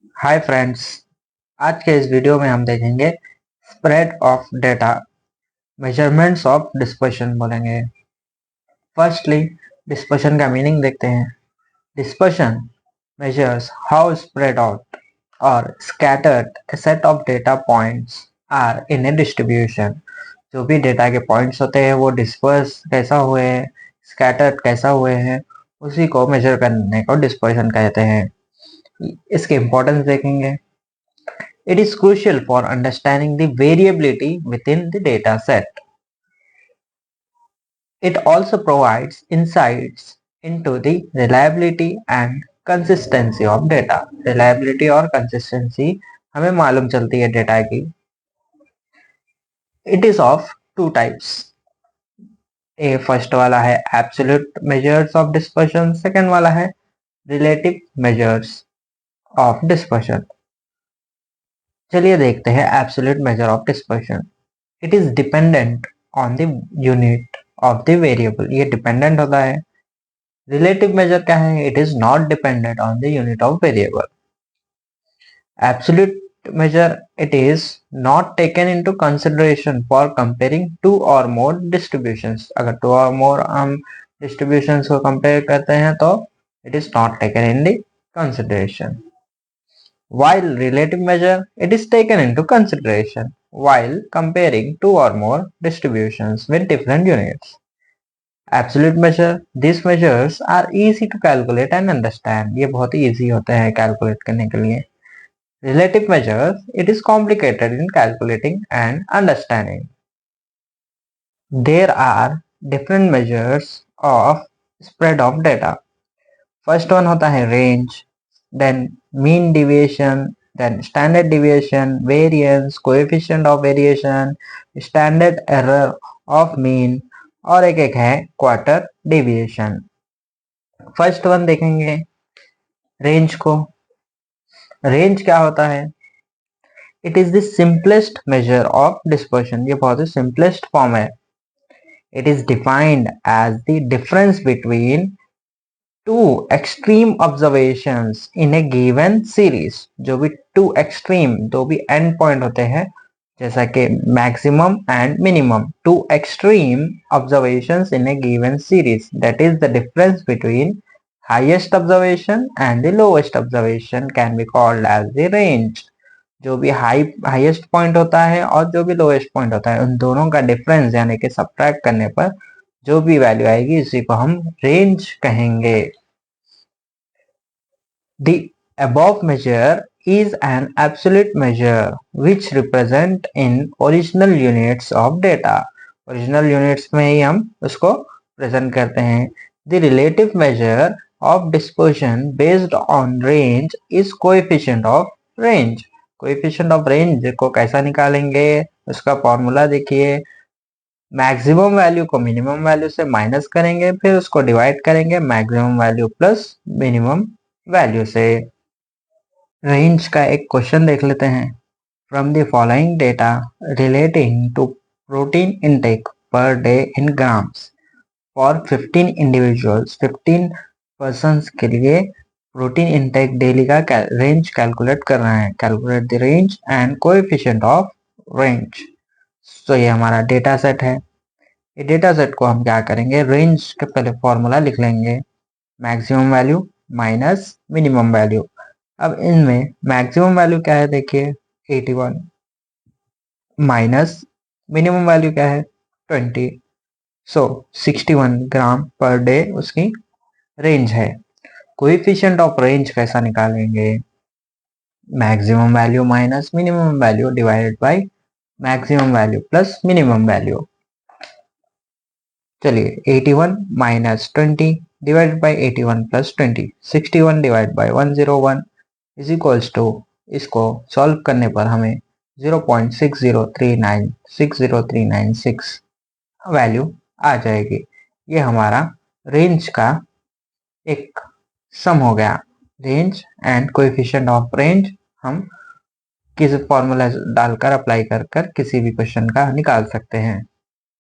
Hi friends. आज के इस वीडियो में हम देखेंगे spread of data, measurements of dispersion बोलेंगे। फर्स्टली डिस्पर्शन का मीनिंग देखते हैं। Dispersion measures how spread out or scattered a set of data points are in a distribution। जो भी डेटा के पॉइंट्स होते हैं वो डिस्पर्स कैसा हुए हैं, स्कैटर्ड कैसा हुए हैं, उसी को मेजर करने को डिस्पर्शन कहते हैं। इसके इम्पोर्टेंस देखेंगे। It is crucial for understanding the variability within the data set. It also provides insights into the reliability and consistency of data. Reliability और consistency हमें मालूम चलती है डेटा की। It is of two types. First वाला है absolute measures of dispersion, second वाला है relative measures of dispersion। चलिए देखते हैं absolute measure of dispersion। It is dependent on the unit of the variable। ये dependent होता है। Relative measure क्या है? It is not dependent on the unit of variable। Absolute measure it is not taken into consideration for comparing two or more distributions। अगर two or more हम distributions को compare करते हैं तो it is not taken in the consideration। While relative measure, it is taken into consideration while comparing two or more distributions with different units। Absolute measure, these measures are easy to calculate and understand। ये बहुत ही easy होते हैं calculate करने के लिए। Relative measures, it is complicated in calculating and understanding। There are different measures of spread of data। First one होता है range, then mean deviation, then standard deviation, variance, coefficient of variation, standard error of mean, और एक है quarter deviation. First one देखेंगे range को। Range क्या होता है? It is the simplest measure of dispersion. ये बहुत ही सिंपलेस्ट फॉर्म है। It is defined as the difference between two extreme observations in a given series. जो भी टू एक्सट्रीम, दो भी एंड पॉइंट होते हैं जैसा कि maximum and minimum, two extreme observations in a given series, that is the difference between highest observation and the lowest observation can be called as the range. जो भी highest point होता है और जो भी लोएस्ट पॉइंट होता है, उन दोनों का डिफरेंस यानी कि सब्ट्रैक्ट करने पर जो भी वैल्यू आएगी उसी को हम रेंज कहेंगे। The above measure is an absolute measure which represent in original units of data। Original units में ही हम उसको प्रेजेंट करते हैं। The relative measure of dispersion based on range is coefficient of range। coefficient of range को कैसा निकालेंगे? उसका formula देखिए। मैक्सिमम वैल्यू को मिनिमम वैल्यू से माइनस करेंगे, फिर उसको डिवाइड करेंगे maximum value plus minimum value से। रेंज का एक क्वेश्चन देख लेते हैं। From the following data relating to protein intake per day in grams for 15 individuals. 15 persons के लिए प्रोटीन इनटेक डेली का रेंज कैलकुलेट कर रहे हैं। Calculate the range and coefficient of range. तो ये हमारा डेटा सेट है। ये डेटा सेट को हम क्या करेंगे? रेंज के पहले फॉर्मूला लिख लेंगे, maximum value minus minimum value. अब इनमें मैक्सिमम वैल्यू क्या है? देखिए 81 माइनस मिनिमम वैल्यू क्या है? 20। सो 61 ग्राम पर डे उसकी रेंज है। कोएफिशिएंट ऑफ रेंज कैसा निकालेंगे? Maximum value minus minimum value divided by maximum value plus minimum value. चलिए 81 minus 20 divided by 81 plus 20, 61 divide by 101 is equals to, इसको सॉल्व करने पर हमें 0.6039 वैल्यू आ जाएगी। ये हमारा रेंज का एक सम हो गया। Range and coefficient of range हम किसी फॉर्मूला डालकर अप्लाई कर किसी भी क्वेश्चन का निकाल सकते हैं।